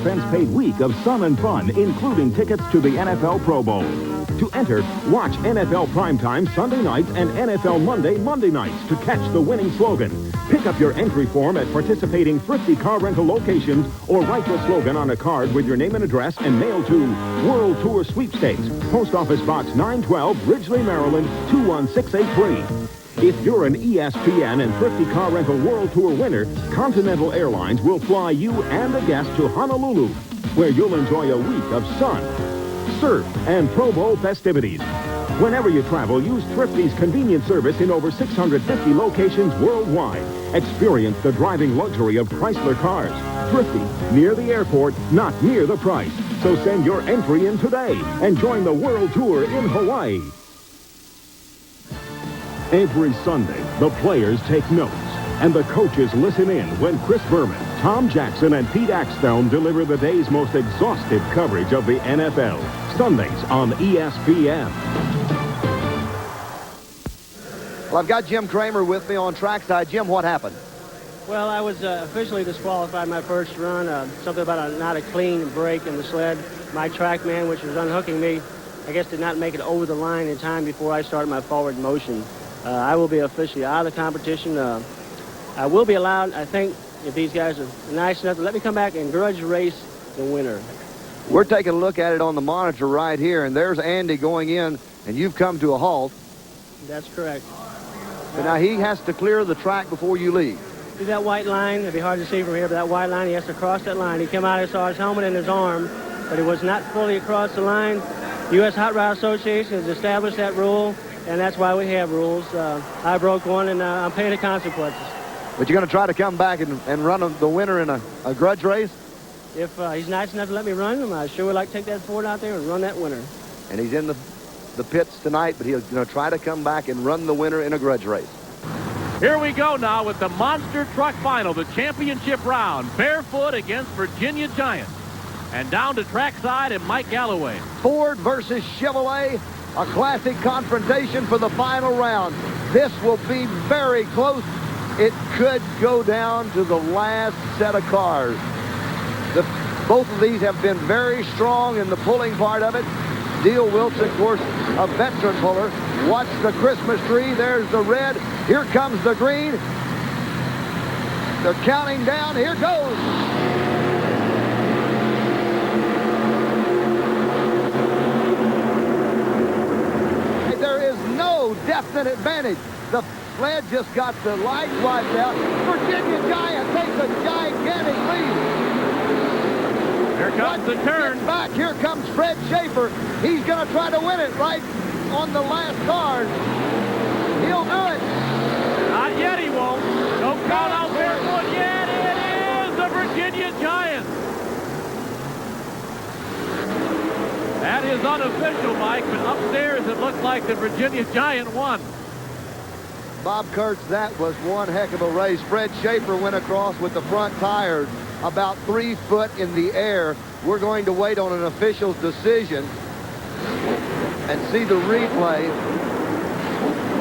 expense-paid week of sun and fun, including tickets to the NFL Pro Bowl. To enter, watch NFL Primetime Sunday nights and NFL Monday nights to catch the winning slogan. Pick up your entry form at participating Thrifty car rental locations or write the slogan on a card with your name and address and mail to World Tour Sweepstakes, Post Office Box 912, Ridgely, Maryland, 21683. If you're an ESPN and Thrifty Car Rental World Tour winner, Continental Airlines will fly you and a guest to Honolulu, where you'll enjoy a week of sun, surf, and Pro Bowl festivities. Whenever you travel, use Thrifty's convenient service in over 650 locations worldwide. Experience the driving luxury of Chrysler cars. Thrifty, near the airport, not near the price. So send your entry in today and join the World Tour in Hawaii. Every Sunday, the players take notes, and the coaches listen in when Chris Berman, Tom Jackson, and Pete Axthelm deliver the day's most exhaustive coverage of the NFL. Sundays on ESPN. Well, I've got Jim Kramer with me on trackside. Jim, what happened? Well, I was officially disqualified my first run. Something about not a clean break in the sled. My track man, which was unhooking me, I guess did not make it over the line in time before I started my forward motion. I will be officially out of the competition. I will be allowed, I think, if these guys are nice enough to let me come back and grudge race the winner. We're taking a look at it on the monitor right here, and there's Andy going in, and you've come to a halt. That's correct. But now he has to clear the track before you leave. See that white line? It'd be hard to see from here, but that white line, he has to cross that line. He came out and saw his helmet in his arm, but he was not fully across the line. The U.S. Hot Rod Association has established that rule, and that's why we have rules. I broke one, and I'm paying the consequences. But you're going to try to come back and run the winner in a grudge race? If he's nice enough to let me run him, I sure would like to take that Ford out there and run that winner. And he's in the pits tonight, but he's going to try to come back and run the winner in a grudge race. Here we go now with the Monster Truck Final, the championship round. Barefoot against Virginia Giant. And down to trackside and Mike Galloway. Ford versus Chevrolet, a classic confrontation for the final round. This will be very close. It could go down to the last set of cars. Both of these have been very strong in the pulling part of it. Dale Wilson, of course, a veteran puller. Watch the Christmas tree. There's the red. Here comes the green. They're counting down. Here goes. There is no definite advantage. The sled just got the light wiped out. Virginia Giant takes a gigantic lead. Here comes the turn. Back. Here comes Fred Schaefer. He's going to try to win it right on the last card. He'll do it. Not yet, he won't. Don't count out Barefoot yet. It is the Virginia Giant. That is unofficial, Mike, but upstairs it looks like the Virginia Giant won. Bob Kurtz, that was one heck of a race. Fred Schaefer went across with the front tires about 3 foot in the air. We're going to wait on an official's decision and see the replay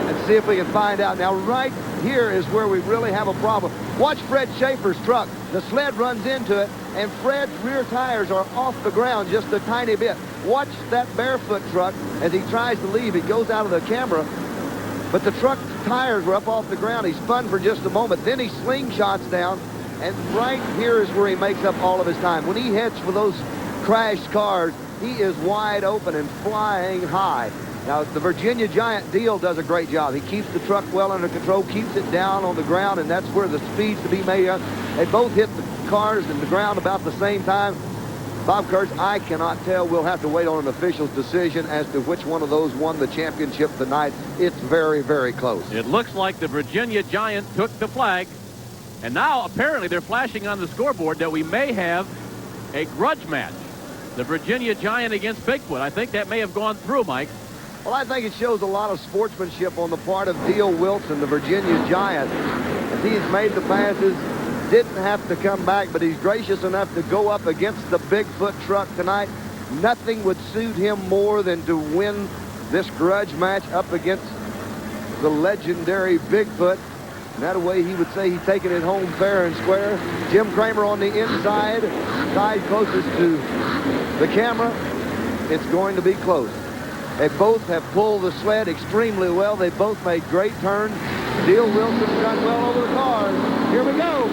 and see if we can find out. Now, right here is where we really have a problem. Watch Fred Schaefer's truck. The sled runs into it, and Fred's rear tires are off the ground just a tiny bit. Watch that Barefoot truck as he tries to leave. He goes out of the camera, but the truck's tires were up off the ground. He spun for just a moment. Then he slingshots down, and right here is where he makes up all of his time. When he heads for those crashed cars, he is wide open and flying high. Now, the Virginia Giant Deal does a great job. He keeps the truck well under control, keeps it down on the ground, and that's where the speed's to be made up. They both hit the cars and the ground about the same time. Bob Kurtz, I cannot tell. We'll have to wait on an official's decision as to which one of those won the championship tonight. It's very, very close. It looks like the Virginia Giant took the flag. And now, apparently, they're flashing on the scoreboard that we may have a grudge match. The Virginia Giant against Bigfoot. I think that may have gone through, Mike. Well, I think it shows a lot of sportsmanship on the part of Dale Wilson, the Virginia Giant. As he's made the passes, didn't have to come back, but he's gracious enough to go up against the Bigfoot truck tonight. Nothing would suit him more than to win this grudge match up against the legendary Bigfoot. And that way he would say he's taking it home fair and square. Jim Kramer on the inside, side closest to the camera. It's going to be close. They both have pulled the sled extremely well. They both made great turns. Dale Wilson's done well over the cars. Here we go.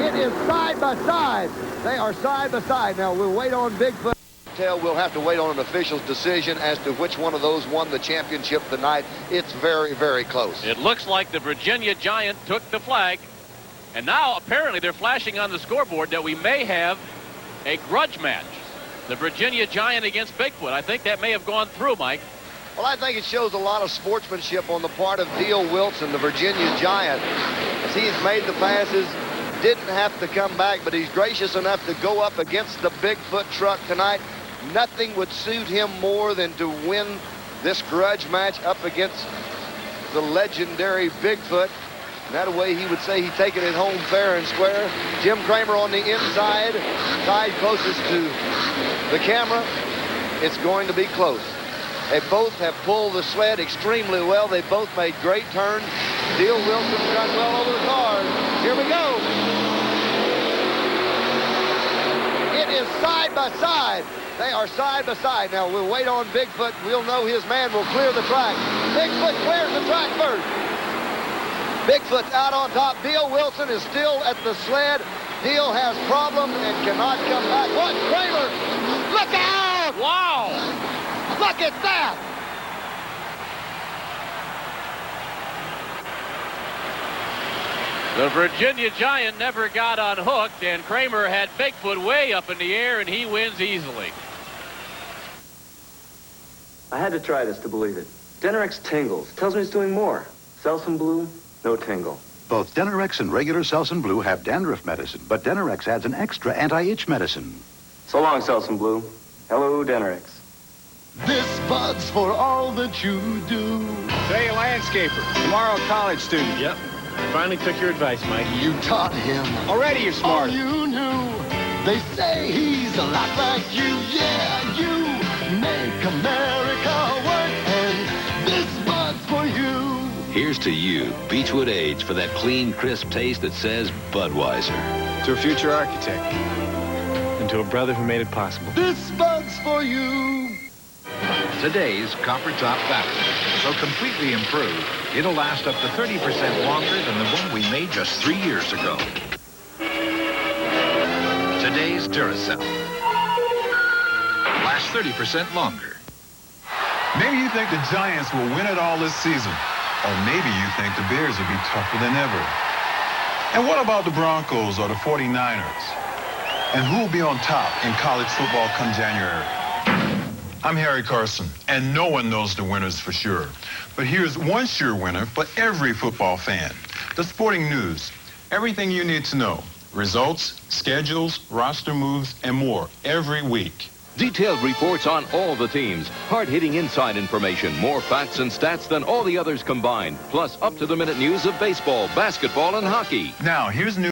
It is side by side. They are side by side. Now we'll wait on Bigfoot. We'll have to wait on an official's decision as to which one of those won the championship tonight. It's very, very close. It looks like the Virginia Giant took the flag. And now apparently they're flashing on the scoreboard that we may have a grudge match. The Virginia Giant against Bigfoot. I think that may have gone through, Mike. Well, I think it shows a lot of sportsmanship on the part of Dale Wilson, the Virginia Giant, as he has made the passes. Didn't have to come back, but he's gracious enough to go up against the Bigfoot truck tonight. Nothing would suit him more than to win this grudge match up against the legendary Bigfoot. And that way he would say he's taking it home fair and square. Jim Kramer on the inside, side closest to the camera. It's going to be close. They both have pulled the sled extremely well. They both made great turns. Dale Wilson's done well over the cars. Here we go. It is side by side. They are side by side. Now we'll wait on Bigfoot. We'll know his man will clear the track. Bigfoot clears the track first. Bigfoot's out on top. Dale Wilson is still at the sled. Dale has problems and cannot come back. Watch Kramer. Look out! Wow! Look at that! The Virginia Giant never got unhooked, and Kramer had Bigfoot way up in the air, and he wins easily. I had to try this to believe it. Denerex tingles. Tells me it's doing more. Selsun Blue, no tingle. Both Denerex and regular Selsun Blue have dandruff medicine, but Denerex adds an extra anti-itch medicine. So long, Selsun Blue. Hello, Denerex. This Bud's for all that you do. Today a landscaper, tomorrow a college student. Yep. Finally took your advice, Mike. You taught him. Already you're smart. All you knew. They say he's a lot like you. Yeah, you make America work, and this Bud's for you. Here's to you, Beechwood Age, for that clean, crisp taste that says Budweiser. To a future architect. And to a brother who made it possible. This Bud's for you. Today's copper top battery, so completely improved, it'll last up to 30% longer than the one we made just 3 years ago. Today's Duracell lasts 30% longer. Maybe you think the Giants will win it all this season, or maybe you think the Bears will be tougher than ever. And what about the Broncos or the 49ers? And who will be on top in college football come January? I'm Harry Carson, and no one knows the winners for sure. But here's one sure winner for every football fan. The Sporting News. Everything you need to know. Results, schedules, roster moves, and more every week. Detailed reports on all the teams, hard-hitting inside information, more facts and stats than all the others combined, plus up-to-the-minute news of baseball, basketball, and hockey. Now, here's news.